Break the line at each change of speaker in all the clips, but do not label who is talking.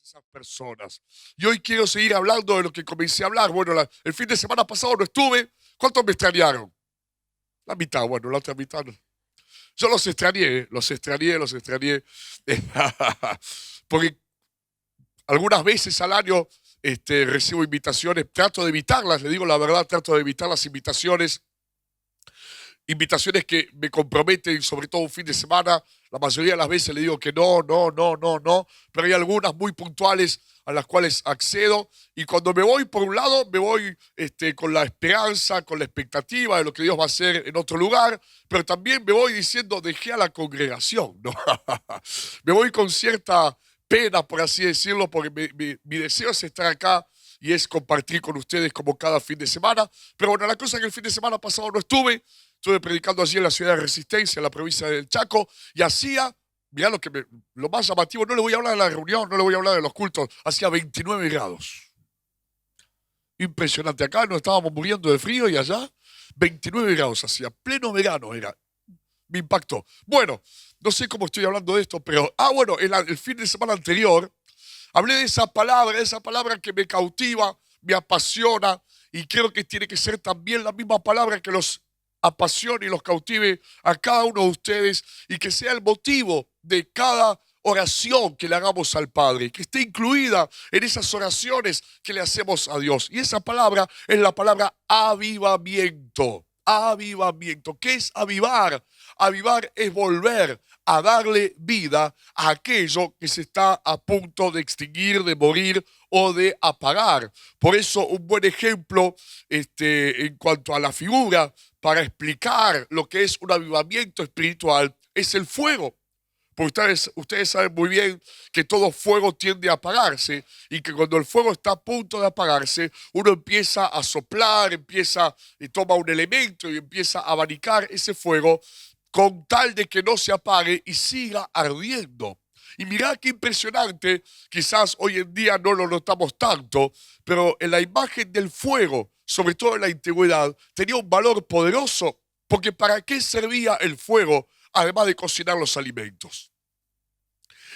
esas personas. Y hoy quiero seguir hablando de lo que comencé a hablar. Bueno, el fin de semana pasado no estuve. ¿Cuántos me extrañaron? La mitad, bueno, la otra mitad no. Yo los extrañé, los extrañé. Porque algunas veces al año recibo invitaciones, trato de evitarlas, le digo la verdad, trato de evitar las invitaciones que me comprometen, sobre todo un fin de semana. La mayoría de las veces le digo que no, no, no, no, no, pero hay algunas muy puntuales a las cuales accedo, y cuando me voy por un lado, me voy con la esperanza, con la expectativa de lo que Dios va a hacer en otro lugar, pero también me voy diciendo, dejé a la congregación, ¿no? Me voy con cierta pena, por así decirlo, porque mi deseo es estar acá y es compartir con ustedes como cada fin de semana. Pero bueno, la cosa es que el fin de semana pasado no estuve predicando allí en la ciudad de Resistencia, en la provincia del Chaco, y mirá lo más llamativo, no le voy a hablar de la reunión, no le voy a hablar de los cultos, hacía 29 grados. Impresionante, acá nos estábamos muriendo de frío y allá 29 grados hacía, pleno verano era. Me impactó. Bueno, no sé cómo estoy hablando de esto, pero, bueno, el fin de semana anterior hablé de esa palabra que me cautiva, me apasiona, y creo que tiene que ser también la misma palabra que los apasione y los cautive a cada uno de ustedes, y que sea el motivo de cada oración que le hagamos al Padre, que esté incluida en esas oraciones que le hacemos a Dios. Y esa palabra es la palabra avivamiento. Avivamiento. ¿Qué es avivar? Avivar es volver a darle vida a aquello que se está a punto de extinguir, de morir o de apagar. Por eso un buen ejemplo en cuanto a la figura para explicar lo que es un avivamiento espiritual es el fuego. Porque ustedes saben muy bien que todo fuego tiende a apagarse, y que cuando el fuego está a punto de apagarse, uno empieza a soplar, toma un elemento y empieza a abanicar ese fuego con tal de que no se apague y siga ardiendo. Y mirá qué impresionante, quizás hoy en día no lo notamos tanto, pero en la imagen del fuego, sobre todo en la antigüedad, tenía un valor poderoso, porque ¿para qué servía el fuego? Además de cocinar los alimentos.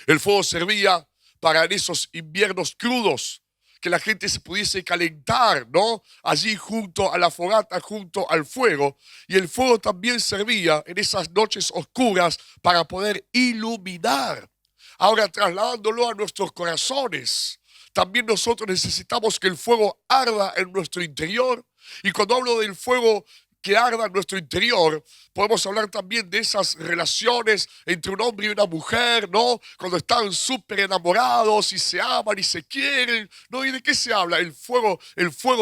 El fuego servía para en esos inviernos crudos, que la gente se pudiese calentar, ¿no? Allí junto a la fogata, junto al fuego. Y el fuego también servía en esas noches oscuras para poder iluminar. Ahora, trasladándolo a nuestros corazones, también nosotros necesitamos que el fuego arda en nuestro interior. Y cuando hablo del fuego que arda en nuestro interior, podemos hablar también de esas relaciones entre un hombre y una mujer, ¿no? Cuando están súper enamorados y se aman y se quieren, ¿no? ¿Y de qué se habla? El fuego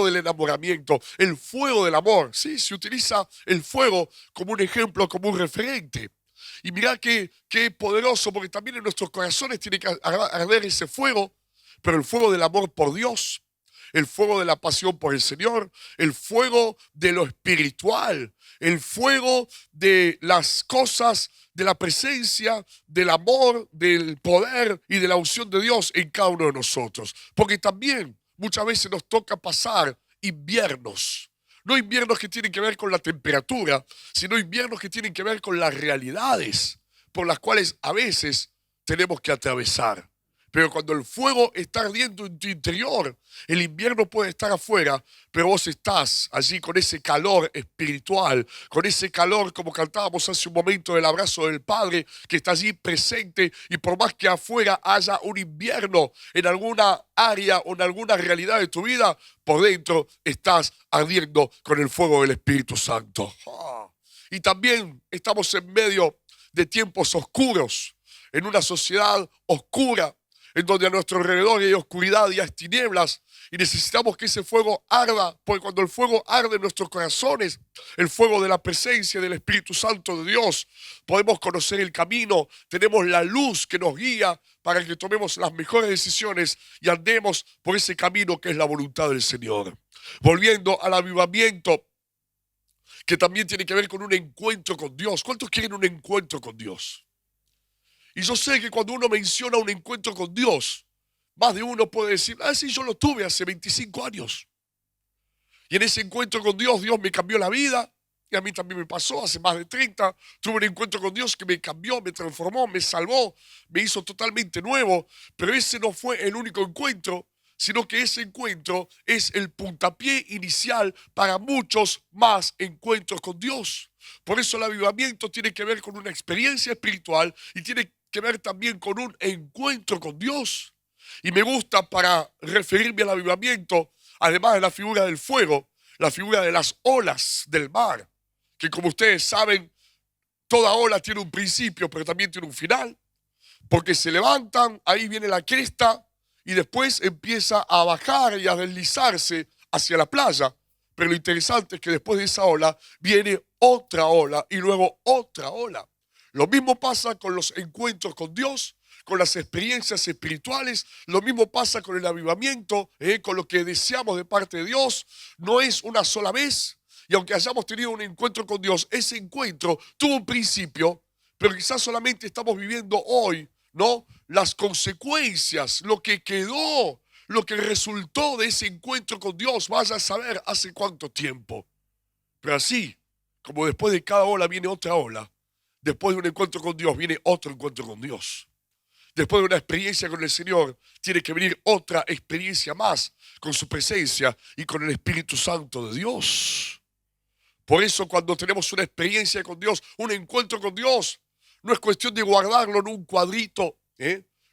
del enamoramiento, el fuego del amor, ¿sí? Se utiliza el fuego como un ejemplo, como un referente. Y mirá qué poderoso, porque también en nuestros corazones tiene que arder ese fuego, pero el fuego del amor por Dios, el fuego de la pasión por el Señor, el fuego de lo espiritual, el fuego de las cosas, de la presencia, del amor, del poder y de la unción de Dios en cada uno de nosotros. Porque también muchas veces nos toca pasar inviernos. No inviernos que tienen que ver con la temperatura, sino inviernos que tienen que ver con las realidades por las cuales a veces tenemos que atravesar. Pero cuando el fuego está ardiendo en tu interior, el invierno puede estar afuera, pero vos estás allí con ese calor espiritual, con ese calor, como cantábamos hace un momento, del abrazo del Padre, que está allí presente. Y por más que afuera haya un invierno en alguna área o en alguna realidad de tu vida, por dentro estás ardiendo con el fuego del Espíritu Santo. Y también estamos en medio de tiempos oscuros, en una sociedad oscura, en donde a nuestro alrededor hay oscuridad y hay tinieblas, y necesitamos que ese fuego arda, porque cuando el fuego arde en nuestros corazones, el fuego de la presencia del Espíritu Santo de Dios, podemos conocer el camino, tenemos la luz que nos guía para que tomemos las mejores decisiones y andemos por ese camino que es la voluntad del Señor. Volviendo al avivamiento, que también tiene que ver con un encuentro con Dios. ¿Cuántos quieren un encuentro con Dios? Y yo sé que cuando uno menciona un encuentro con Dios, más de uno puede decir, sí, yo lo tuve hace 25 años. Y en ese encuentro con Dios, Dios me cambió la vida, Y a mí también me pasó hace más de 30. Tuve un encuentro con Dios que me cambió, me transformó, me salvó, me hizo totalmente nuevo. Pero ese no fue el único encuentro, sino que ese encuentro es el puntapié inicial para muchos más encuentros con Dios. Por eso el avivamiento tiene que ver con una experiencia espiritual y tiene que ver también con un encuentro con Dios. Y me gusta, para referirme al avivamiento, además de la figura del fuego, la figura de las olas del mar, que como ustedes saben, toda ola tiene un principio, pero también tiene un final, porque se levantan, ahí viene la cresta, y después empieza a bajar y a deslizarse hacia la playa. Pero lo interesante es que después de esa ola viene otra ola y luego otra ola. Lo mismo pasa con los encuentros con Dios, con las experiencias espirituales. Lo mismo pasa con el avivamiento, con lo que deseamos de parte de Dios. No es una sola vez. Y aunque hayamos tenido un encuentro con Dios, ese encuentro tuvo un principio, pero quizás solamente estamos viviendo hoy, ¿no?, las consecuencias, lo que quedó, lo que resultó de ese encuentro con Dios. Vaya a saber hace cuánto tiempo. Pero así, como después de cada ola viene otra ola, después de un encuentro con Dios viene otro encuentro con Dios. Después de una experiencia con el Señor, tiene que venir otra experiencia más con su presencia y con el Espíritu Santo de Dios. Por eso, cuando tenemos una experiencia con Dios, un encuentro con Dios, no es cuestión de guardarlo en un cuadrito,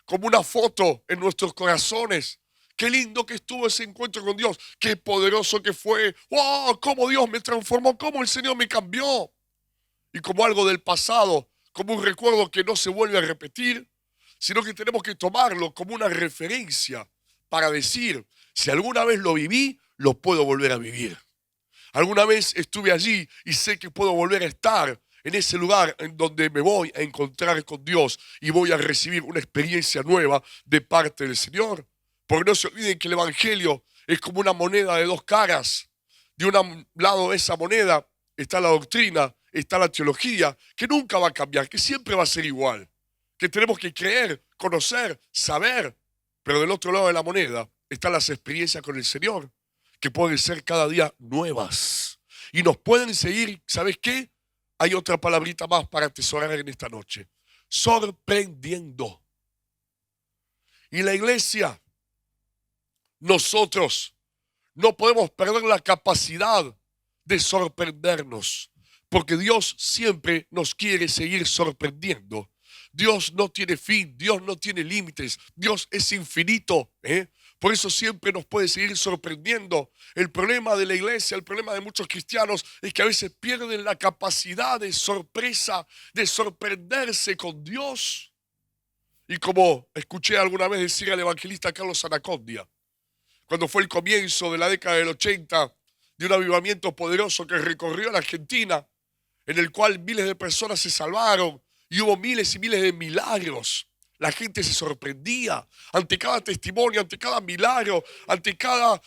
como una foto en nuestros corazones. Qué lindo que estuvo ese encuentro con Dios, qué poderoso que fue. ¡Wow! Cómo Dios me transformó, cómo el Señor me cambió. Y como algo del pasado, como un recuerdo que no se vuelve a repetir, sino que tenemos que tomarlo como una referencia para decir, si alguna vez lo viví, lo puedo volver a vivir. Alguna vez estuve allí y sé que puedo volver a estar en ese lugar en donde me voy a encontrar con Dios y voy a recibir una experiencia nueva de parte del Señor. Porque no se olviden que el Evangelio es como una moneda de dos caras. De un lado de esa moneda está la doctrina, está la teología, que nunca va a cambiar, que siempre va a ser igual. Que tenemos que creer, conocer, saber. Pero del otro lado de la moneda están las experiencias con el Señor, que pueden ser cada día nuevas. Y nos pueden seguir, ¿sabes qué? Hay otra palabrita más para atesorar en esta noche. Sorprendiendo. Y la iglesia, nosotros, no podemos perder la capacidad de sorprendernos, porque Dios siempre nos quiere seguir sorprendiendo. Dios no tiene fin, Dios no tiene límites, Dios es infinito, Por eso siempre nos puede seguir sorprendiendo. El problema de la iglesia, el problema de muchos cristianos es que a veces pierden la capacidad de sorpresa, de sorprenderse con Dios. Y como escuché alguna vez decir al evangelista Carlos Anacondia, cuando fue el comienzo de la década del 80, de un avivamiento poderoso que recorrió la Argentina, en el cual miles de personas se salvaron y hubo miles y miles de milagros. La gente se sorprendía ante cada testimonio, ante cada milagro, ante cada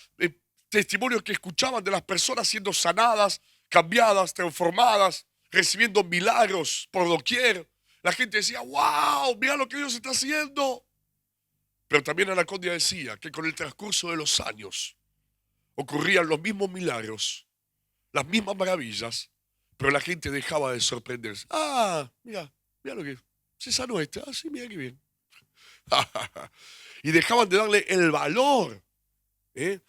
testimonio que escuchaban de las personas siendo sanadas, cambiadas, transformadas, recibiendo milagros por doquier. La gente decía, wow, mira lo que Dios está haciendo. Pero también Anacondia decía que con el transcurso de los años ocurrían los mismos milagros, las mismas maravillas, pero la gente dejaba de sorprenderse. Ah, mira, mira lo que se sanó este. Ah, sí, mira qué bien. Y dejaban de darle el valor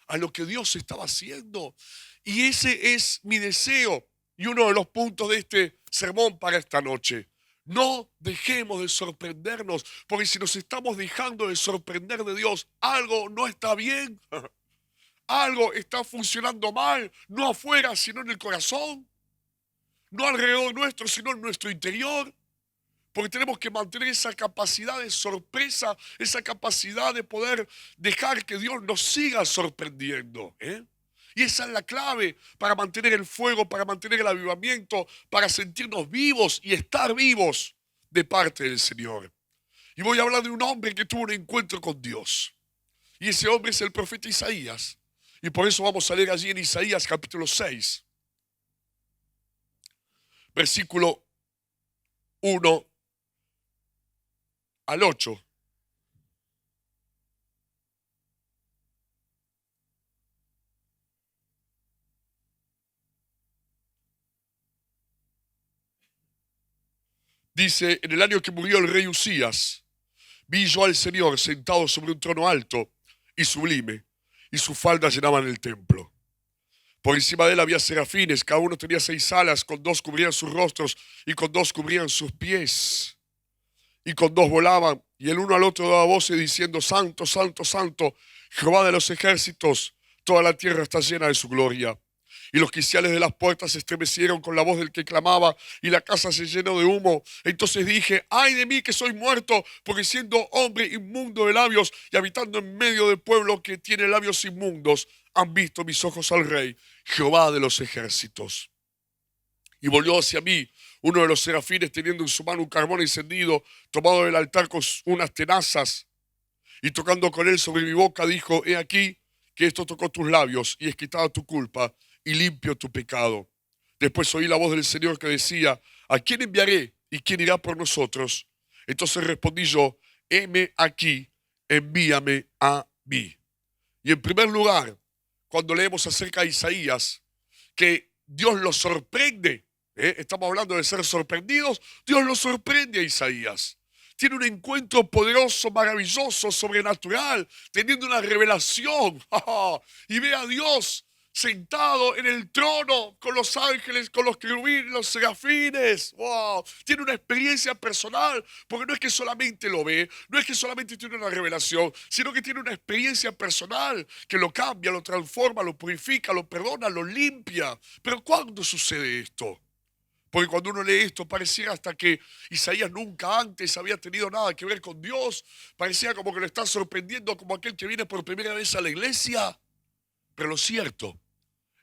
a lo que Dios estaba haciendo. Y ese es mi deseo y uno de los puntos de este sermón para esta noche. No dejemos de sorprendernos, porque si nos estamos dejando de sorprender de Dios, algo no está bien, algo está funcionando mal, no afuera, sino en el corazón, no alrededor nuestro, sino en nuestro interior. Porque tenemos que mantener esa capacidad de sorpresa, esa capacidad de poder dejar que Dios nos siga sorprendiendo. Y esa es la clave para mantener el fuego, para mantener el avivamiento, para sentirnos vivos y estar vivos de parte del Señor. Y voy a hablar de un hombre que tuvo un encuentro con Dios. Y ese hombre es el profeta Isaías. Y por eso vamos a leer allí en Isaías capítulo 6, versículo 1 al 8. Dice, en el año que murió el rey Usías, vi yo al Señor sentado sobre un trono alto y sublime, y sus faldas llenaban el templo. Por encima de él había serafines, cada uno tenía 6 alas, con 2 cubrían sus rostros y con 2 cubrían sus pies. Y con 2 volaban, y el uno al otro daba voces diciendo, Santo, Santo, Santo, Jehová de los ejércitos, toda la tierra está llena de su gloria. Y los quiciales de las puertas se estremecieron con la voz del que clamaba, y la casa se llenó de humo. Entonces dije, ay de mí que soy muerto, porque siendo hombre inmundo de labios y habitando en medio del pueblo que tiene labios inmundos, han visto mis ojos al Rey, Jehová de los ejércitos. Y volvió hacia mí uno de los serafines teniendo en su mano un carbón encendido, tomado del altar con unas tenazas, y tocando con él sobre mi boca, dijo, he aquí que esto tocó tus labios, y es quitada tu culpa, y limpio tu pecado. Después oí la voz del Señor que decía, ¿a quién enviaré y quién irá por nosotros? Entonces respondí yo, heme aquí, envíame a mí. Y en primer lugar, cuando leemos acerca de Isaías, que Dios lo sorprende, estamos hablando de ser sorprendidos, Dios lo sorprende a Isaías. Tiene un encuentro poderoso, maravilloso, sobrenatural, teniendo una revelación. Y ve a Dios sentado en el trono con los ángeles, con los querubines, los serafines. ¡Wow! Tiene una experiencia personal, porque no es que solamente lo ve, no es que solamente tiene una revelación, sino que tiene una experiencia personal que lo cambia, lo transforma, lo purifica, lo perdona, lo limpia. Pero ¿cuándo sucede esto? Porque cuando uno lee esto, pareciera hasta que Isaías nunca antes había tenido nada que ver con Dios. Parecía como que lo está sorprendiendo como aquel que viene por primera vez a la iglesia. Pero lo cierto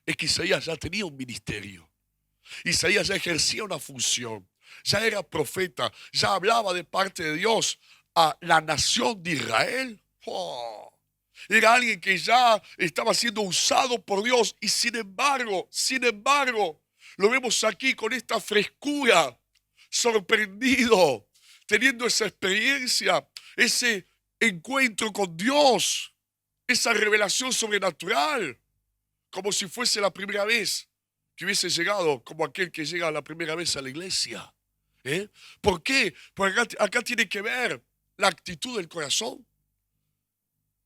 es que Isaías ya tenía un ministerio. Isaías ya ejercía una función. Ya era profeta. Ya hablaba de parte de Dios a la nación de Israel. Era alguien que ya estaba siendo usado por Dios. Y sin embargo, lo vemos aquí con esta frescura, sorprendido, teniendo esa experiencia, ese encuentro con Dios, esa revelación sobrenatural, como si fuese la primera vez que hubiese llegado, como aquel que llega la primera vez a la iglesia. ¿Por qué? Porque acá tiene que ver la actitud del corazón.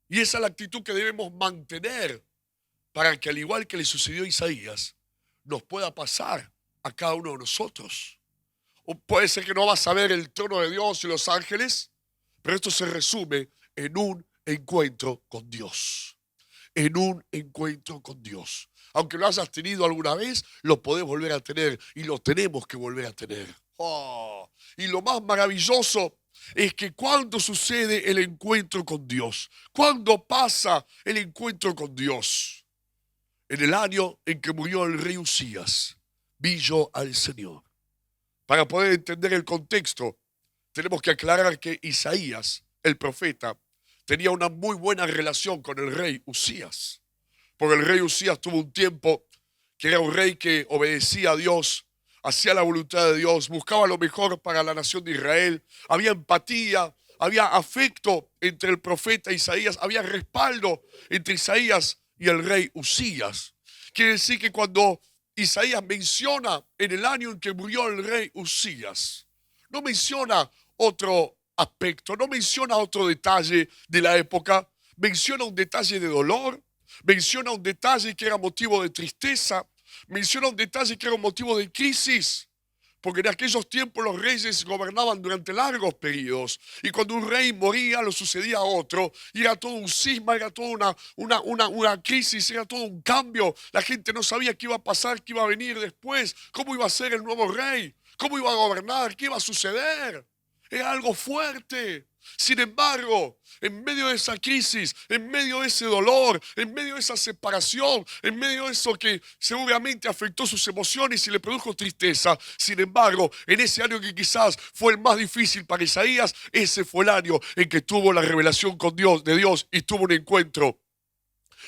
Y esa es la actitud que debemos mantener para que, al igual que le sucedió a Isaías, nos pueda pasar a cada uno de nosotros. O puede ser que no vas a ver el trono de Dios y los ángeles, pero esto se resume en un encuentro con Dios. En un encuentro con Dios. Aunque lo hayas tenido alguna vez, lo podés volver a tener y lo tenemos que volver a tener. Y lo más maravilloso es que cuando sucede el encuentro con Dios, cuando pasa el encuentro con Dios, en el año en que murió el rey Usías, vi yo al Señor. Para poder entender el contexto, tenemos que aclarar que Isaías, el profeta, tenía una muy buena relación con el rey Usías. Porque el rey Usías tuvo un tiempo que era un rey que obedecía a Dios, hacía la voluntad de Dios, buscaba lo mejor para la nación de Israel. Había empatía, había afecto entre el profeta Isaías, había respaldo entre Isaías y el rey Usías. Quiere decir que cuando Isaías menciona en el año en que murió el rey Usías, no menciona otro aspecto, no menciona otro detalle de la época, menciona un detalle de dolor, menciona un detalle que era motivo de tristeza, menciona un detalle que era un motivo de crisis. Porque en aquellos tiempos los reyes gobernaban durante largos periodos. Y cuando un rey moría, lo sucedía a otro. Y era todo un cisma, era toda una crisis, era todo un cambio. La gente no sabía qué iba a pasar, qué iba a venir después, cómo iba a ser el nuevo rey, cómo iba a gobernar, qué iba a suceder. Era algo fuerte. Sin embargo, en medio de esa crisis, en medio de ese dolor, en medio de esa separación, en medio de eso que seguramente afectó sus emociones y le produjo tristeza, sin embargo, en ese año que quizás fue el más difícil para Isaías, ese fue el año en que tuvo la revelación con Dios, de Dios, y tuvo un encuentro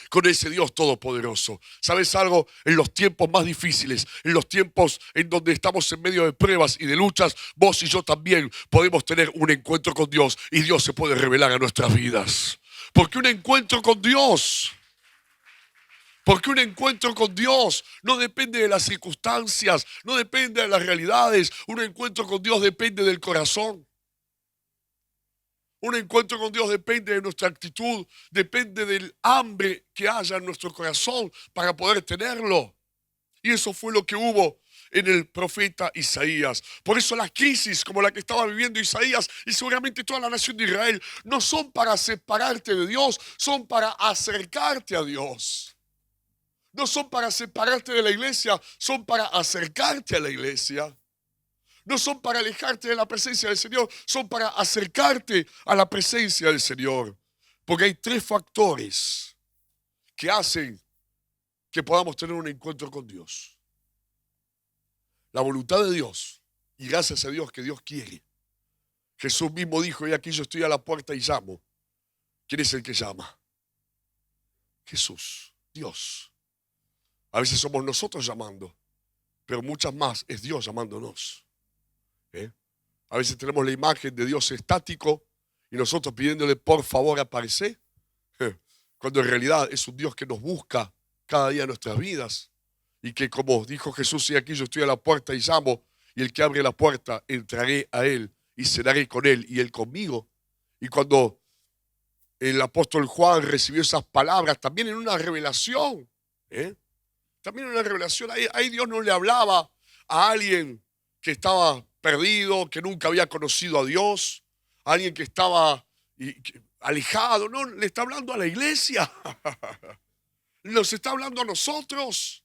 con ese Dios todopoderoso. ¿Sabes algo? En los tiempos más difíciles, en los tiempos en donde estamos en medio de pruebas y de luchas, vos y yo también podemos tener un encuentro con Dios y Dios se puede revelar a nuestras vidas. Porque un encuentro con Dios Porque un encuentro con Dios no depende de las circunstancias, no depende de las realidades. Un encuentro con Dios depende del corazón. Un encuentro con Dios depende de nuestra actitud, depende del hambre que haya en nuestro corazón para poder tenerlo. Y eso fue lo que hubo en el profeta Isaías. Por eso las crisis como la que estaba viviendo Isaías y seguramente toda la nación de Israel no son para separarte de Dios, son para acercarte a Dios. No son para separarte de la iglesia, son para acercarte a la iglesia. No son para alejarte de la presencia del Señor, son para acercarte a la presencia del Señor. Porque hay 3 factores que hacen que podamos tener un encuentro con Dios. La voluntad de Dios, y gracias a Dios que Dios quiere. Jesús mismo dijo, y aquí yo estoy a la puerta y llamo. ¿Quién es el que llama? Jesús, Dios. A veces somos nosotros llamando, pero muchas más es Dios llamándonos. A veces tenemos la imagen de Dios estático y nosotros pidiéndole por favor aparecer, cuando en realidad es un Dios que nos busca cada día en nuestras vidas y que, como dijo Jesús, y aquí yo estoy a la puerta y llamo, y el que abre la puerta entraré a él y cenaré con él y él conmigo. Y cuando el apóstol Juan recibió esas palabras, también en una revelación, también en una revelación, ahí Dios no le hablaba a alguien que estaba perdido, que nunca había conocido a Dios, a alguien que estaba alejado. No, le está hablando a la iglesia. Nos está hablando a nosotros.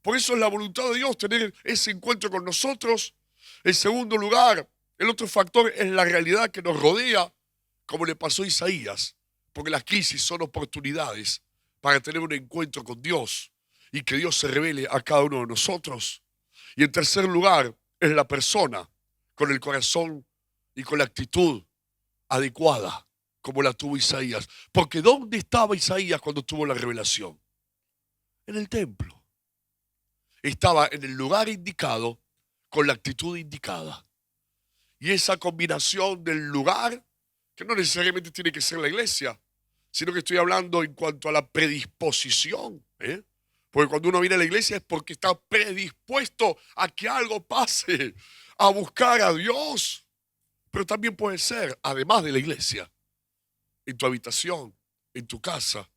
Por eso es la voluntad de Dios tener ese encuentro con nosotros. En segundo lugar, el otro factor es la realidad que nos rodea, como le pasó a Isaías, porque las crisis son oportunidades para tener un encuentro con Dios y que Dios se revele a cada uno de nosotros. Y en tercer lugar, es la persona con el corazón y con la actitud adecuada, como la tuvo Isaías. Porque ¿dónde estaba Isaías cuando tuvo la revelación? En el templo. Estaba en el lugar indicado, con la actitud indicada. Y esa combinación del lugar, que no necesariamente tiene que ser la iglesia, sino que estoy hablando en cuanto a la predisposición. Porque cuando uno viene a la iglesia es porque está predispuesto a que algo pase, a buscar a Dios. Pero también puede ser, además de la iglesia, en tu habitación, en tu casa,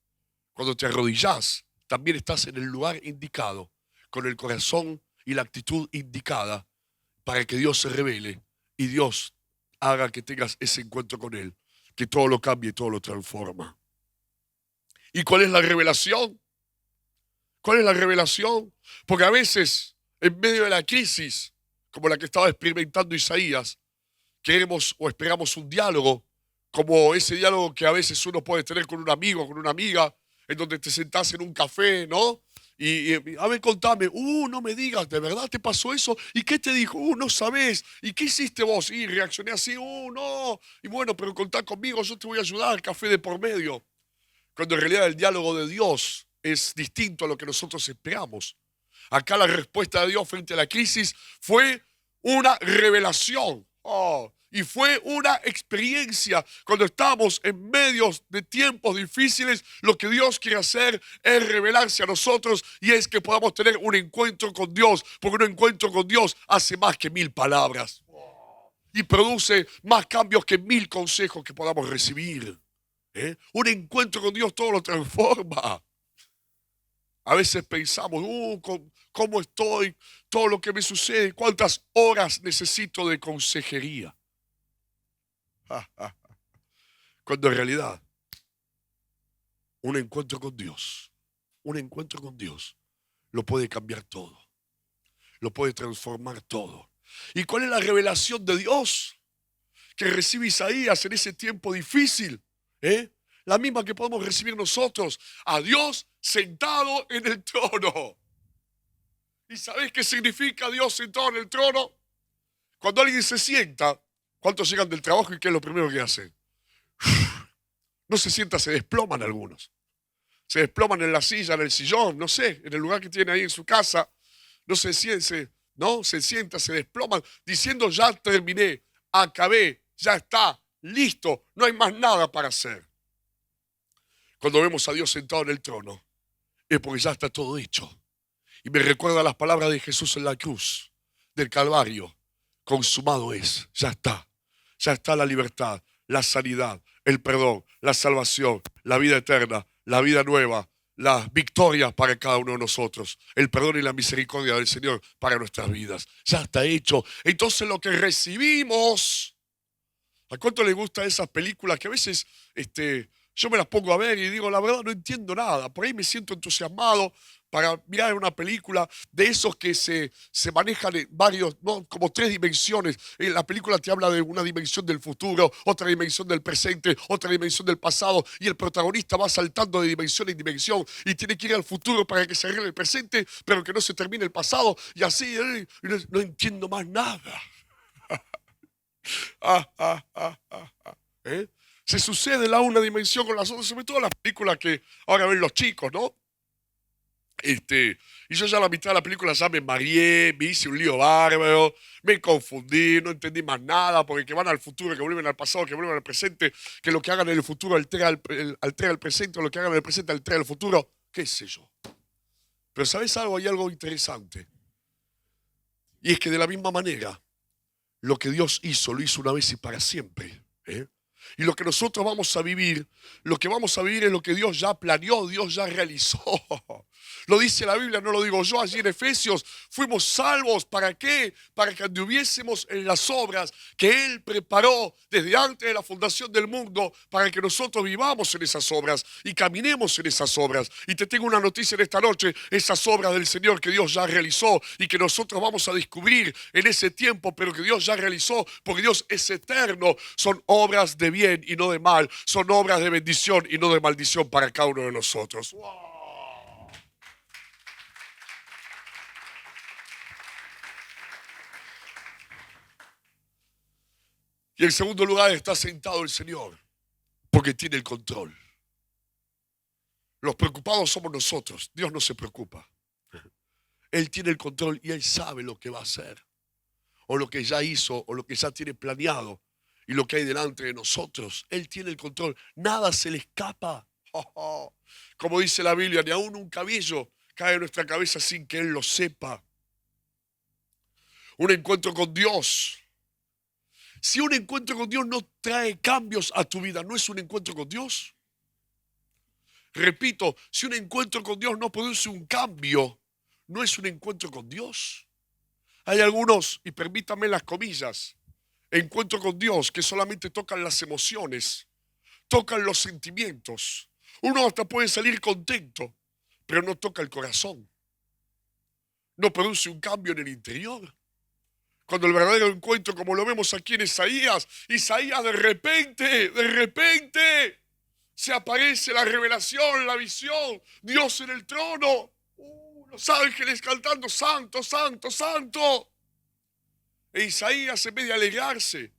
cuando te arrodillas, también estás en el lugar indicado, con el corazón y la actitud indicada, para que Dios se revele y Dios haga que tengas ese encuentro con Él, que todo lo cambie y todo lo transforma. ¿Y cuál es la revelación? ¿Cuál es la revelación? Porque a veces, en medio de la crisis, como la que estaba experimentando Isaías, queremos o esperamos un diálogo, como ese diálogo que a veces uno puede tener con un amigo, con una amiga, en donde te sentás en un café, ¿no? Y a ver, contame, no me digas, ¿de verdad te pasó eso? ¿Y qué te dijo? No sabés. ¿Y qué hiciste vos? Y reaccioné así, no. Y bueno, pero contá conmigo, yo te voy a ayudar, café de por medio. Cuando en realidad el diálogo de Dios es distinto a lo que nosotros esperamos. Acá la respuesta de Dios frente a la crisis fue una revelación. Y fue una experiencia. Cuando estamos en medio de tiempos difíciles, lo que Dios quiere hacer es revelarse a nosotros y es que podamos tener un encuentro con Dios, porque un encuentro con Dios hace más que 1000 palabras y produce más cambios que 1000 consejos que podamos recibir. Un encuentro con Dios todo lo transforma. A veces pensamos, ¿cómo estoy? Todo lo que me sucede, ¿cuántas horas necesito de consejería? Cuando en realidad, un encuentro con Dios lo puede cambiar todo, lo puede transformar todo. ¿Y cuál es la revelación de Dios que recibe Isaías en ese tiempo difícil? La misma que podemos recibir nosotros, a Dios sentado en el trono. ¿Y sabés qué significa Dios sentado en el trono? Cuando alguien se sienta, ¿cuántos llegan del trabajo y qué es lo primero que hacen? No se sienta, se desploman algunos. Se desploman en la silla, en el sillón, no sé, en el lugar que tiene ahí en su casa. No se sienta, se desploman, diciendo ya terminé, acabé, ya está, listo, no hay más nada para hacer. Cuando vemos a Dios sentado en el trono, es porque ya está todo hecho. Y me recuerda las palabras de Jesús en la cruz del Calvario. Consumado es, ya está. Ya está la libertad, la sanidad, el perdón, la salvación, la vida eterna, la vida nueva, las victorias para cada uno de nosotros, el perdón y la misericordia del Señor para nuestras vidas. Ya está hecho. Entonces lo que recibimos, ¿a cuánto le gustan esas películas que a veces yo me las pongo a ver y digo, la verdad no entiendo nada? Por ahí me siento entusiasmado para mirar una película de esos que se manejan en varios, ¿no? Como tres dimensiones. La película te habla de una dimensión del futuro, otra dimensión del presente, otra dimensión del pasado, y el protagonista va saltando de dimensión en dimensión y tiene que ir al futuro para que se arregle el presente, pero que no se termine el pasado, y así no entiendo más nada. ¿Eh? Se sucede la una dimensión con las otras, sobre todo las películas que ahora ven los chicos, ¿no? Y yo ya a la mitad de la película ya me mareé, me hice un lío bárbaro, me confundí, no entendí más nada, porque que van al futuro, que vuelven al pasado, que vuelven al presente, que lo que hagan en el futuro altera el presente, o lo que hagan en el presente altera el futuro, qué sé yo. Pero ¿sabes algo? Hay algo interesante. Y es que de la misma manera, lo que Dios hizo, lo hizo una vez y para siempre. Y lo que nosotros vamos a vivir, lo que vamos a vivir es lo que Dios ya planeó, Dios ya realizó. Lo dice la Biblia, no lo digo yo, allí en Efesios. Fuimos salvos, ¿para qué? Para que anduviésemos en las obras que Él preparó desde antes de la fundación del mundo, para que nosotros vivamos en esas obras y caminemos en esas obras. Y te tengo una noticia en esta noche, esas obras del Señor que Dios ya realizó y que nosotros vamos a descubrir en ese tiempo, pero que Dios ya realizó, porque Dios es eterno, son obras de bien y no de mal, son obras de bendición y no de maldición para cada uno de nosotros. ¡Wow! Y en segundo lugar está sentado el Señor, porque tiene el control. Los preocupados somos nosotros, Dios no se preocupa. Él tiene el control y Él sabe lo que va a hacer, o lo que ya hizo, o lo que ya tiene planeado, y lo que hay delante de nosotros. Él tiene el control, nada se le escapa. Como dice la Biblia, ni aún un cabello cae en nuestra cabeza sin que Él lo sepa. Un encuentro con Dios. Si un encuentro con Dios no trae cambios a tu vida, ¿no es un encuentro con Dios? Repito, si un encuentro con Dios no produce un cambio, ¿no es un encuentro con Dios? Hay algunos, y permítanme las comillas, encuentro con Dios que solamente tocan las emociones, tocan los sentimientos. Uno hasta puede salir contento, pero no toca el corazón. No produce un cambio en el interior. Cuando el verdadero encuentro, como lo vemos aquí en Isaías, de repente, se aparece la revelación, la visión, Dios en el trono, los ángeles cantando, santo, santo, santo. E Isaías, en vez de alegrarse,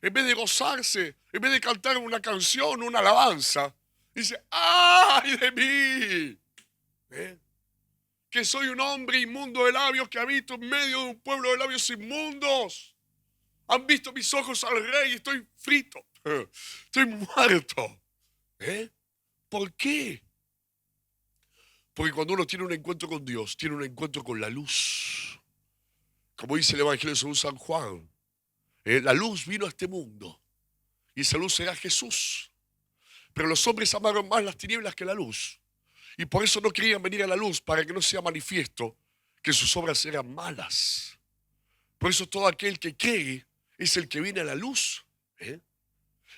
en vez de gozarse, en vez de cantar una canción, una alabanza, dice, ¡ay de mí! Que soy un hombre inmundo de labios, que habito en medio de un pueblo de labios inmundos. Han visto mis ojos al Rey y estoy frito, estoy muerto. ¿Por qué? Porque cuando uno tiene un encuentro con Dios, tiene un encuentro con la luz. Como dice el Evangelio según San Juan, la luz vino a este mundo y esa luz era Jesús. Pero los hombres amaron más las tinieblas que la luz. Y por eso no querían venir a la luz, para que no sea manifiesto que sus obras eran malas. Por eso todo aquel que cree es el que viene a la luz.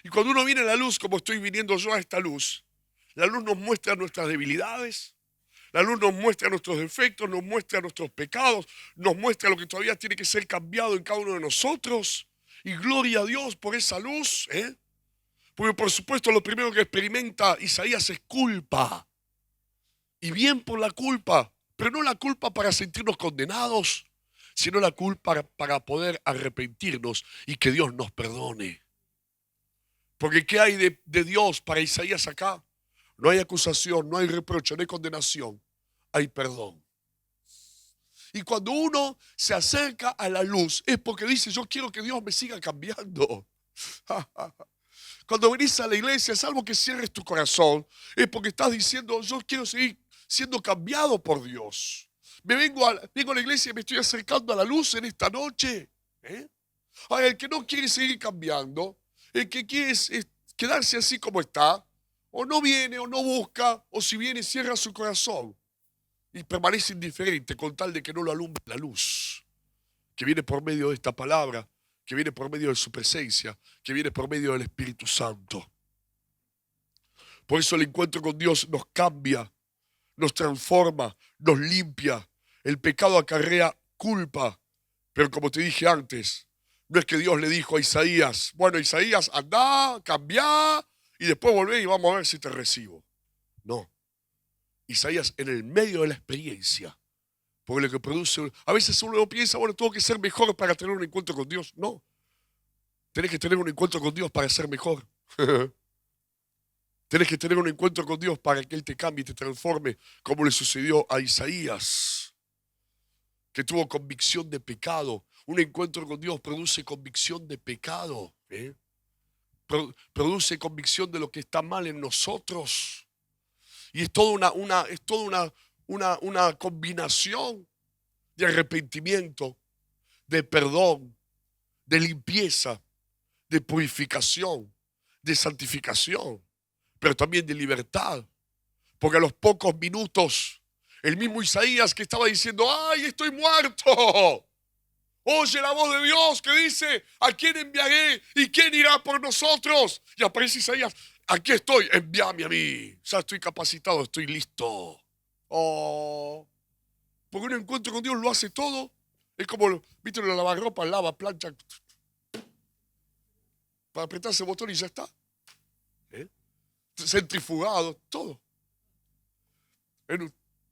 Y cuando uno viene a la luz, como estoy viniendo yo a esta luz, la luz nos muestra nuestras debilidades, la luz nos muestra nuestros defectos, nos muestra nuestros pecados, nos muestra lo que todavía tiene que ser cambiado en cada uno de nosotros. Y gloria a Dios por esa luz. Porque por supuesto lo primero que experimenta Isaías es culpa. Y bien por la culpa, pero no la culpa para sentirnos condenados, sino la culpa para poder arrepentirnos y que Dios nos perdone. Porque ¿qué hay de Dios para Isaías acá? No hay acusación, no hay reproche, no hay condenación, hay perdón. Y cuando uno se acerca a la luz es porque dice, yo quiero que Dios me siga cambiando. Cuando venís a la iglesia, salvo que cierres tu corazón, es porque estás diciendo, yo quiero seguir siendo cambiado por Dios. Vengo a la iglesia y me estoy acercando a la luz en esta noche. Ahora, el que no quiere seguir cambiando, el que quiere es quedarse así como está, o no viene, o no busca, o si viene cierra su corazón y permanece indiferente con tal de que no lo alumbre la luz, que viene por medio de esta palabra, que viene por medio de su presencia, que viene por medio del Espíritu Santo. Por eso el encuentro con Dios nos cambia, nos transforma, nos limpia. El pecado acarrea culpa, pero como te dije antes, no es que Dios le dijo a Isaías, bueno, Isaías, andá, cambiá, y después volvé y vamos a ver si te recibo. No. Isaías en el medio de la experiencia, porque lo que produce, a veces uno piensa, bueno, tengo que ser mejor para tener un encuentro con Dios. No, tenés que tener un encuentro con Dios para ser mejor. Tenés que tener un encuentro con Dios para que Él te cambie y te transforme, como le sucedió a Isaías, que tuvo convicción de pecado. Un encuentro con Dios produce convicción de pecado, produce convicción de lo que está mal en nosotros. Y es toda una combinación de arrepentimiento, de perdón, de limpieza, de purificación, de santificación, pero también de libertad. Porque a los pocos minutos, el mismo Isaías que estaba diciendo, ¡ay, estoy muerto! Oye la voz de Dios que dice, ¿a quién enviaré y quién irá por nosotros? Y aparece Isaías, aquí estoy, envíame a mí. Ya estoy capacitado, estoy listo. Oh, porque un encuentro con Dios lo hace todo. Es como, viste, la lavarropa, lava, plancha. Para apretar ese botón y ya está. Centrifugado, todo.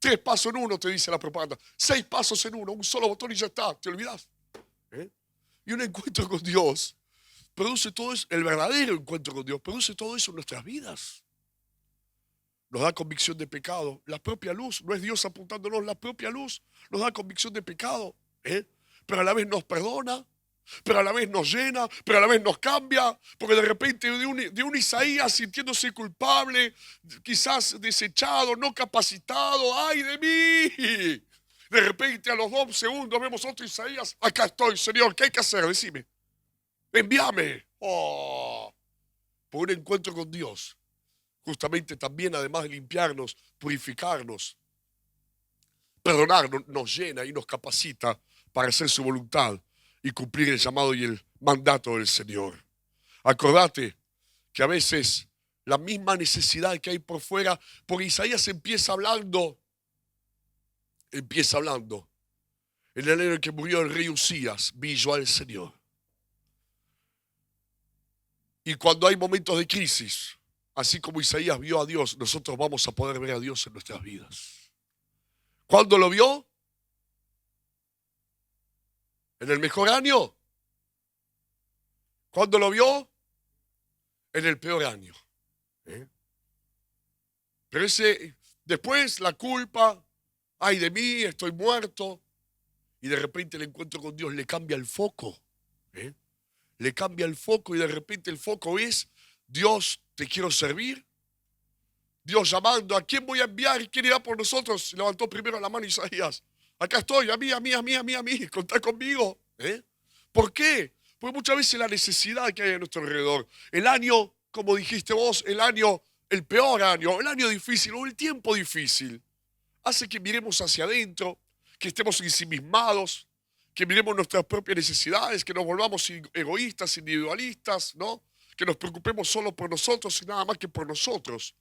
3 pasos en uno, te dice la propaganda. 6 pasos en uno, un solo botón y ya está, te olvidás. Y un encuentro con Dios produce todo eso, el verdadero encuentro con Dios, produce todo eso en nuestras vidas. Nos da convicción de pecado. La propia luz, no es Dios apuntándonos, la propia luz nos da convicción de pecado. Pero a la vez nos perdona, pero a la vez nos llena, pero a la vez nos cambia, porque de repente de un Isaías sintiéndose culpable, quizás desechado, no capacitado, ¡ay de mí! De repente a los 2 segundos vemos otro Isaías, acá estoy, Señor, ¿qué hay que hacer? Decime, envíame. Oh, por un encuentro con Dios, justamente también además de limpiarnos, purificarnos, perdonarnos, nos llena y nos capacita para hacer su voluntad y cumplir el llamado y el mandato del Señor. Acordate que a veces la misma necesidad que hay por fuera, porque Isaías empieza hablando, en el año en que murió el rey Usías, vi yo al Señor. Y cuando hay momentos de crisis, así como Isaías vio a Dios, nosotros vamos a poder ver a Dios en nuestras vidas. ¿Cuándo lo vio? ¿En el mejor año? ¿Cuándo lo vio? En el peor año. Pero después la culpa, ay de mí, estoy muerto. Y de repente el encuentro con Dios le cambia el foco. Le cambia el foco y de repente el foco es, Dios, te quiero servir. Dios llamando, ¿a quién voy a enviar y quién irá por nosotros? Levantó primero la mano Isaías. Acá estoy, a mí, contá conmigo. ¿Por qué? Porque muchas veces la necesidad que hay a nuestro alrededor, el año, como dijiste vos, el peor año, el año difícil o el tiempo difícil, hace que miremos hacia adentro, que estemos ensimismados, que miremos nuestras propias necesidades, que nos volvamos egoístas, individualistas, ¿no? Que nos preocupemos solo por nosotros y nada más que por nosotros.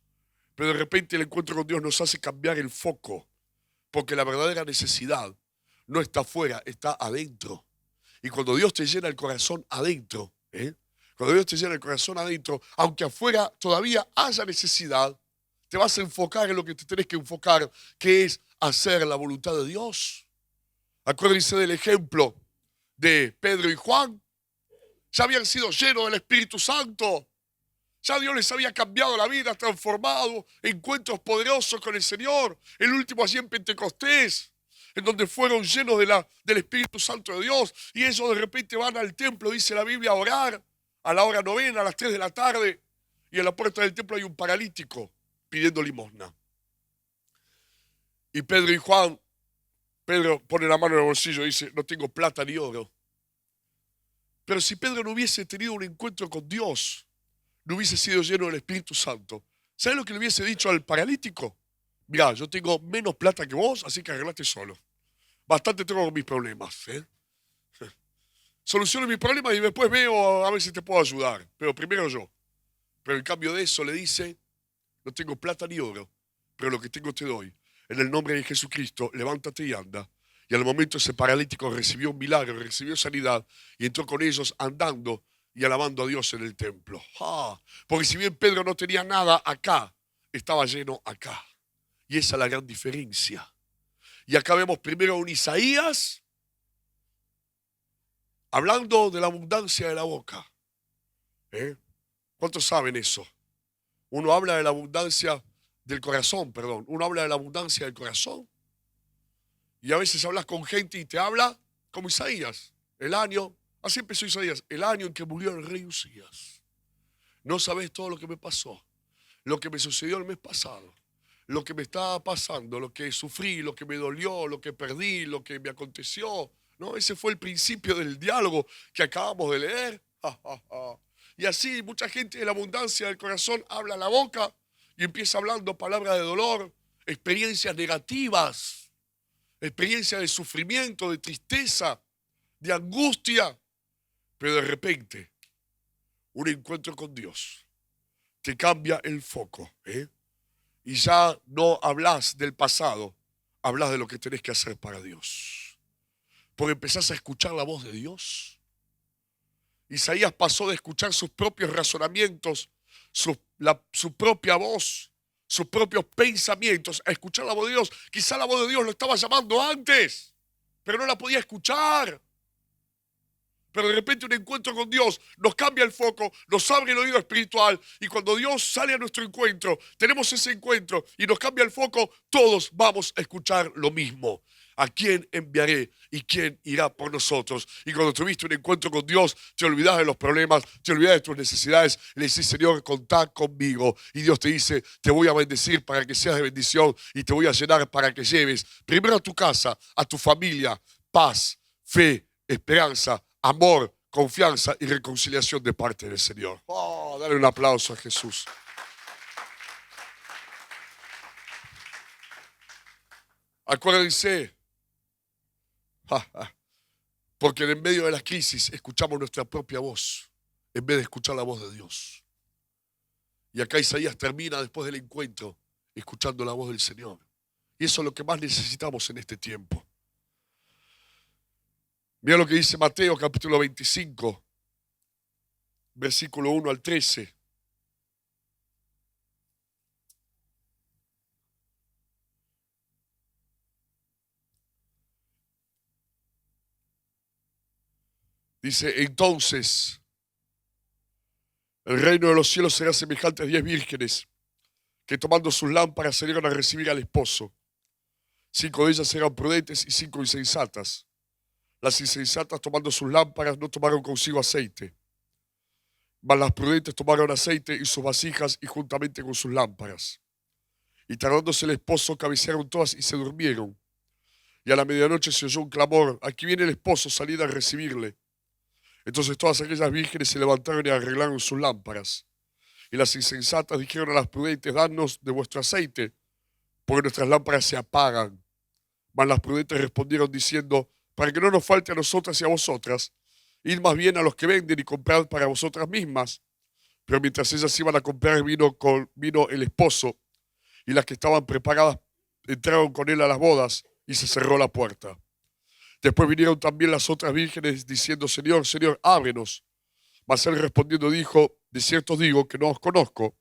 Pero de repente el encuentro con Dios nos hace cambiar el foco, porque la verdadera necesidad no está afuera, está adentro. Y cuando Dios te llena el corazón adentro, cuando Dios te llena el corazón adentro, aunque afuera todavía haya necesidad, te vas a enfocar en lo que te tenés que enfocar, que es hacer la voluntad de Dios. Acuérdense del ejemplo de Pedro y Juan. Ya habían sido llenos del Espíritu Santo. Ya Dios les había cambiado la vida, transformado, encuentros poderosos con el Señor. El último allí en Pentecostés, en donde fueron llenos del Espíritu Santo de Dios. Y ellos de repente van al templo, dice la Biblia, a orar a la hora novena, a las 3 de la tarde. Y en la puerta del templo hay un paralítico pidiendo limosna. Y Pedro y Juan, Pedro pone la mano en el bolsillo y dice, no tengo plata ni oro. Pero si Pedro no hubiese tenido un encuentro con Dios, no hubiese sido lleno del Espíritu Santo, ¿sabes lo que le hubiese dicho al paralítico? Mirá, yo tengo menos plata que vos, así que arreglate solo. Bastante tengo con mis problemas. Soluciono mis problemas y después veo a ver si te puedo ayudar. Pero primero yo. Pero en cambio de eso le dice, no tengo plata ni oro, pero lo que tengo te doy. En el nombre de Jesucristo, levántate y anda. Y al momento ese paralítico recibió un milagro, recibió sanidad y entró con ellos andando y alabando a Dios en el templo. Porque si bien Pedro no tenía nada acá, estaba lleno acá. Y esa es la gran diferencia. Y acá vemos primero a un Isaías hablando de la abundancia de la boca. ¿Cuántos saben eso? Uno habla de la abundancia del corazón, perdón. Uno habla de la abundancia del corazón. Y a veces hablas con gente y te habla como Isaías. Así empezó Isaías, el año en que murió el rey Usías. No sabes todo lo que me pasó, lo que me sucedió el mes pasado, lo que me estaba pasando, lo que sufrí, lo que me dolió, lo que perdí, lo que me aconteció. No, ese fue el principio del diálogo que acabamos de leer. Y así mucha gente de la abundancia del corazón habla la boca y empieza hablando palabras de dolor, experiencias negativas, experiencias de sufrimiento, de tristeza, de angustia. Pero de repente, un encuentro con Dios te cambia el foco. Y ya no hablas del pasado, hablas de lo que tenés que hacer para Dios. Porque empezás a escuchar la voz de Dios. Isaías pasó de escuchar sus propios razonamientos, su propia voz, sus propios pensamientos, a escuchar la voz de Dios. Quizá la voz de Dios lo estaba llamando antes, pero no la podía escuchar. Pero de repente un encuentro con Dios nos cambia el foco, nos abre el oído espiritual y cuando Dios sale a nuestro encuentro, tenemos ese encuentro y nos cambia el foco, todos vamos a escuchar lo mismo. ¿A quién enviaré y quién irá por nosotros? Y cuando tuviste un encuentro con Dios, te olvidás de los problemas, te olvidás de tus necesidades, le decís, Señor, contá conmigo. Y Dios te dice, te voy a bendecir para que seas de bendición y te voy a llenar para que lleves primero a tu casa, a tu familia, paz, fe, esperanza, amor, confianza y reconciliación de parte del Señor. Dale un aplauso a Jesús. Acuérdense, porque en medio de la crisis escuchamos nuestra propia voz en vez de escuchar la voz de Dios. Y acá Isaías termina después del encuentro escuchando la voz del Señor. Y eso es lo que más necesitamos en este tiempo. Mira lo que dice Mateo capítulo 25, versículo 1 al 13. Dice, entonces, el reino de los cielos será semejante a 10 vírgenes que tomando sus lámparas salieron a recibir al esposo. 5 de ellas eran prudentes y 5 insensatas. Las insensatas tomando sus lámparas no tomaron consigo aceite, mas las prudentes tomaron aceite y sus vasijas y juntamente con sus lámparas. Y tardándose el esposo, cabecearon todas y se durmieron. Y a la medianoche se oyó un clamor, aquí viene el esposo, salid a recibirle. Entonces todas aquellas vírgenes se levantaron y arreglaron sus lámparas. Y las insensatas dijeron a las prudentes, danos de vuestro aceite, porque nuestras lámparas se apagan. Mas las prudentes respondieron diciendo, para que no nos falte a nosotras y a vosotras, id más bien a los que venden y comprad para vosotras mismas. Pero mientras ellas iban a comprar vino el esposo, y las que estaban preparadas entraron con él a las bodas, y se cerró la puerta. Después vinieron también las otras vírgenes diciendo, Señor, Señor, ábrenos. Mas él respondiendo dijo, de cierto os digo que no os conozco.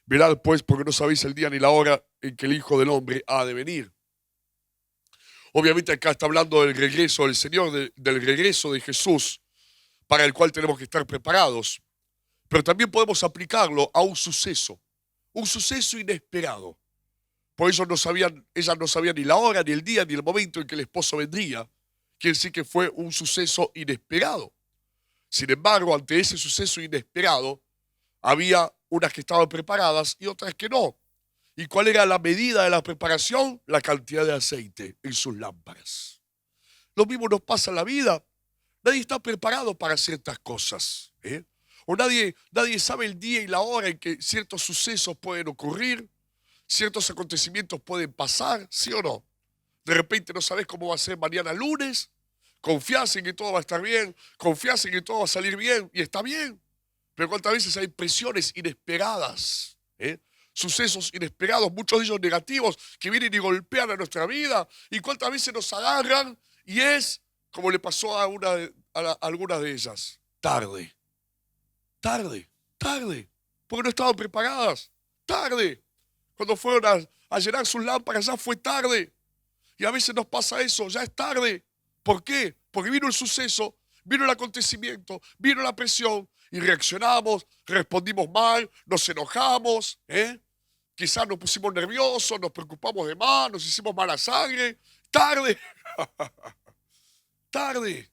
Velad pues, porque no sabéis el día ni la hora en que el Hijo del Hombre ha de venir. Obviamente acá está hablando del regreso del Señor, del regreso de Jesús, para el cual tenemos que estar preparados. Pero también podemos aplicarlo a un suceso inesperado. Por eso ellas no sabían ni la hora, ni el día, ni el momento en que el esposo vendría. Quiere decir que fue un suceso inesperado. Sin embargo, ante ese suceso inesperado, había unas que estaban preparadas y otras que no. ¿Y cuál era la medida de la preparación? La cantidad de aceite en sus lámparas. Lo mismo nos pasa en la vida. Nadie está preparado para ciertas cosas, ¿eh? O nadie sabe el día y la hora en que ciertos sucesos pueden ocurrir, ciertos acontecimientos pueden pasar, ¿sí o no? De repente no sabes cómo va a ser mañana lunes, confías en que todo va a estar bien, confías en que todo va a salir bien y está bien. Pero cuántas veces hay presiones inesperadas, ¿eh? Sucesos inesperados, muchos de ellos negativos, que vienen y golpean a nuestra vida. Y cuántas veces nos agarran y es como le pasó a algunas de ellas. Tarde, tarde, porque no estaban preparadas. Tarde. Cuando fueron a llenar sus lámparas ya fue tarde. Y a veces nos pasa eso, ya es tarde. ¿Por qué? Porque vino el suceso, vino el acontecimiento, vino la presión y reaccionamos, respondimos mal, nos enojamos, quizás nos pusimos nerviosos, nos preocupamos de más, nos hicimos mala sangre. Tarde, tarde.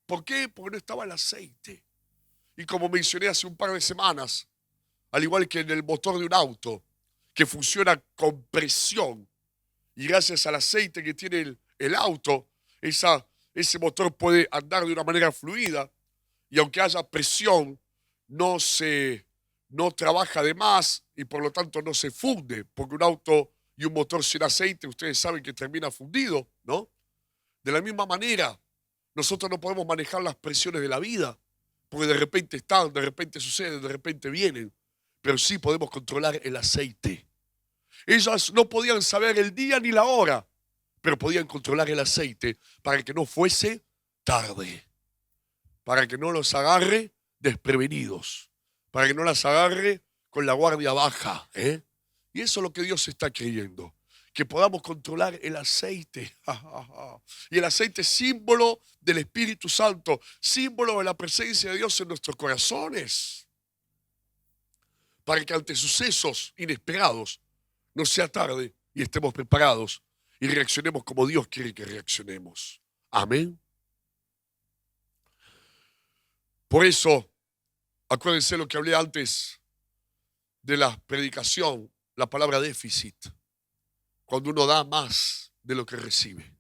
¿Por qué? Porque no estaba el aceite. Y como mencioné hace un par de semanas, al igual que en el motor de un auto, que funciona con presión, y gracias al aceite que tiene el auto, ese motor puede andar de una manera fluida, y aunque haya presión, no trabaja de más y por lo tanto no se funde, porque un auto y un motor sin aceite, ustedes saben que termina fundido, ¿no? De la misma manera, nosotros no podemos manejar las presiones de la vida, porque de repente están, de repente suceden, de repente vienen, pero sí podemos controlar el aceite. Ellas no podían saber el día ni la hora, pero podían controlar el aceite para que no fuese tarde, para que no los agarre desprevenidos, para que no las agarre con la guardia baja, ¿eh? Y eso es lo que Dios está queriendo, que podamos controlar el aceite. Y el aceite es símbolo del Espíritu Santo, símbolo de la presencia de Dios en nuestros corazones, para que ante sucesos inesperados no sea tarde y estemos preparados y reaccionemos como Dios quiere que reaccionemos. Amén. Por eso, acuérdense lo que hablé antes de la predicación, la palabra déficit, cuando uno da más de lo que recibe.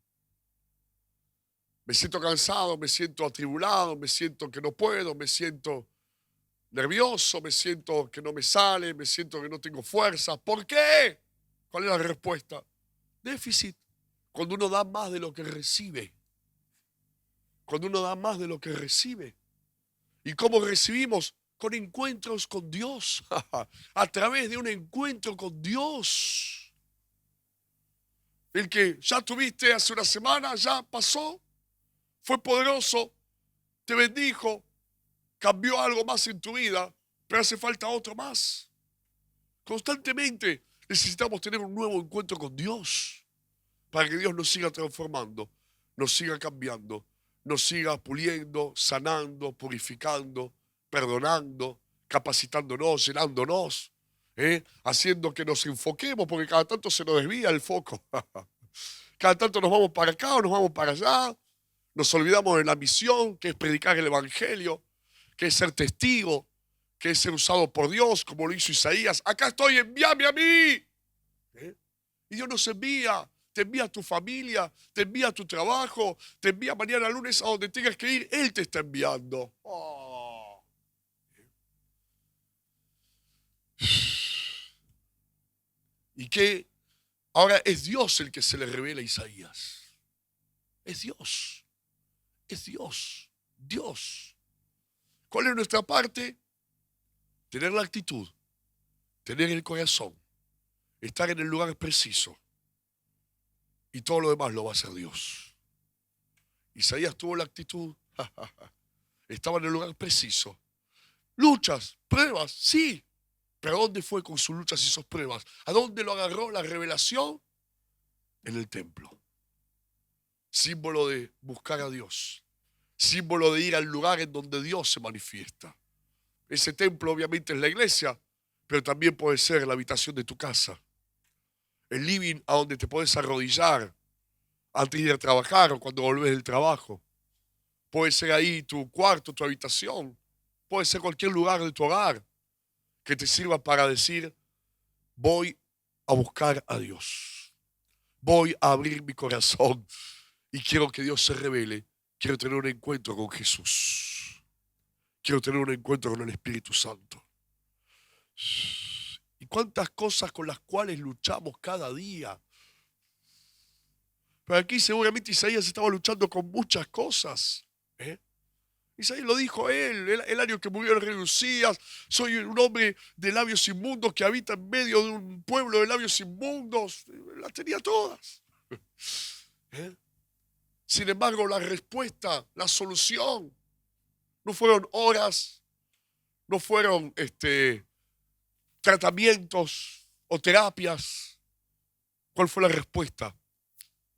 Me siento cansado, me siento atribulado, me siento que no puedo, me siento nervioso, me siento que no me sale, me siento que no tengo fuerza. ¿Por qué? ¿Cuál es la respuesta? Déficit. Cuando uno da más de lo que recibe. Cuando uno da más de lo que recibe. ¿Y cómo recibimos? Con encuentros con Dios. A través de un encuentro con Dios. El que ya tuviste hace una semana, ya pasó. Fue poderoso. Te bendijo. Cambió algo más en tu vida. Pero hace falta otro más. Constantemente necesitamos tener un nuevo encuentro con Dios para que Dios nos siga transformando, nos siga cambiando, nos siga puliendo, sanando, purificando, perdonando, capacitándonos, llenándonos, haciendo que nos enfoquemos, porque cada tanto se nos desvía el foco. Cada tanto nos vamos para acá o nos vamos para allá, nos olvidamos de la misión, que es predicar el Evangelio, que es ser testigo, que es ser usado por Dios, como lo hizo Isaías. Acá estoy, envíame a mí. Y Dios nos envía, te envía a tu familia, te envía a tu trabajo, te envía mañana lunes a donde tengas que ir. Él te está enviando. Oh. Y que ahora es Dios el que se le revela a Isaías. Es Dios. Es Dios. Dios. ¿Cuál es nuestra parte? Tener la actitud, tener el corazón, estar en el lugar preciso. Y todo lo demás lo va a hacer Dios. Isaías tuvo la actitud, estaba en el lugar preciso. Luchas, pruebas, sí. Pero ¿a dónde fue con sus luchas y sus pruebas? ¿A dónde lo agarró la revelación? En el templo. Símbolo de buscar a Dios. Símbolo de ir al lugar en donde Dios se manifiesta. Ese templo obviamente es la iglesia, pero también puede ser la habitación de tu casa. El living a donde te puedes arrodillar antes de ir a trabajar o cuando volvés del trabajo. Puede ser ahí tu cuarto, tu habitación. Puede ser cualquier lugar de tu hogar que te sirva para decir, voy a buscar a Dios. Voy a abrir mi corazón y quiero que Dios se revele. Quiero tener un encuentro con Jesús. Quiero tener un encuentro con el Espíritu Santo. Y cuántas cosas con las cuales luchamos cada día. Pero aquí seguramente Isaías estaba luchando con muchas cosas. Isaías lo dijo él, el año que murió el rey Usías. Soy un hombre de labios inmundos que habita en medio de un pueblo de labios inmundos. Las tenía todas. Sin embargo, la respuesta, la solución, no fueron horas, no fueron tratamientos o terapias. ¿Cuál fue la respuesta?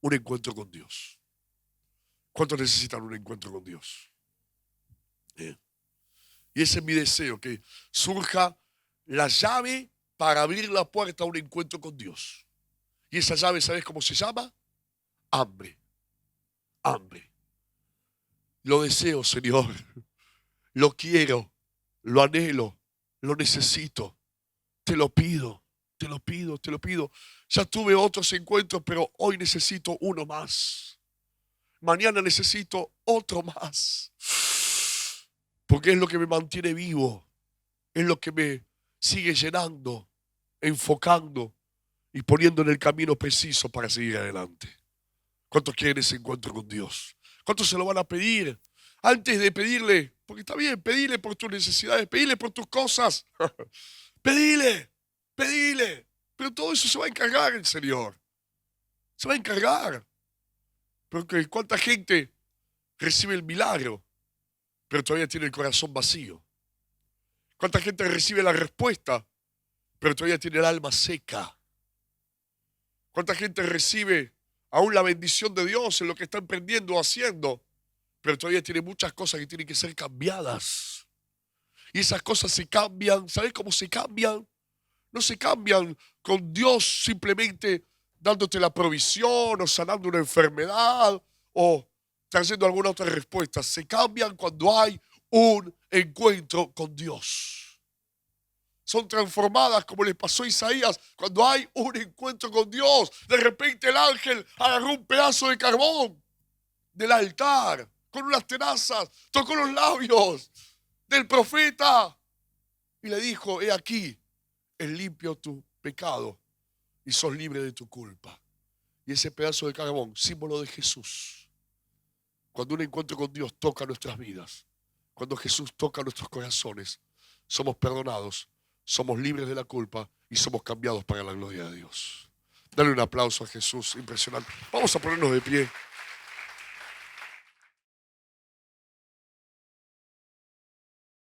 Un encuentro con Dios. ¿Cuántos necesitan un encuentro con Dios? Y ese es mi deseo, que surja la llave para abrir la puerta a un encuentro con Dios. Y esa llave, ¿sabes cómo se llama? Hambre. Hambre. Lo deseo, Señor. Lo quiero. Lo anhelo. Lo necesito. Te lo pido. Te lo pido. Te lo pido. Ya tuve otros encuentros, pero hoy necesito uno más. Mañana necesito otro más. Porque es lo que me mantiene vivo. Es lo que me sigue llenando, enfocando y poniendo en el camino preciso para seguir adelante. ¿Cuántos quieren ese encuentro con Dios? ¿Cuántos se lo van a pedir? Antes de pedirle, porque está bien, pedirle por tus necesidades, pedirle por tus cosas. Pedile. Pero todo eso se va a encargar el Señor. Se va a encargar. Porque cuánta gente recibe el milagro, pero todavía tiene el corazón vacío. Cuánta gente recibe la respuesta, pero todavía tiene el alma seca. Cuánta gente recibe aún la bendición de Dios en lo que está emprendiendo o haciendo, pero todavía tiene muchas cosas que tienen que ser cambiadas. Y esas cosas se cambian. ¿Sabes cómo se cambian? No se cambian con Dios simplemente dándote la provisión o sanando una enfermedad o trayendo alguna otra respuesta. Se cambian cuando hay un encuentro con Dios. Son transformadas como le pasó a Isaías cuando hay un encuentro con Dios. De repente el ángel agarró un pedazo de carbón del altar con unas tenazas, tocó los labios del profeta y le dijo: he aquí, es limpio tu pecado y sos libre de tu culpa. Y ese pedazo de carbón, símbolo de Jesús. Cuando un encuentro con Dios toca nuestras vidas, cuando Jesús toca nuestros corazones, somos perdonados, somos libres de la culpa y somos cambiados para la gloria de Dios. Dale un aplauso a Jesús, impresionante. Vamos a ponernos de pie.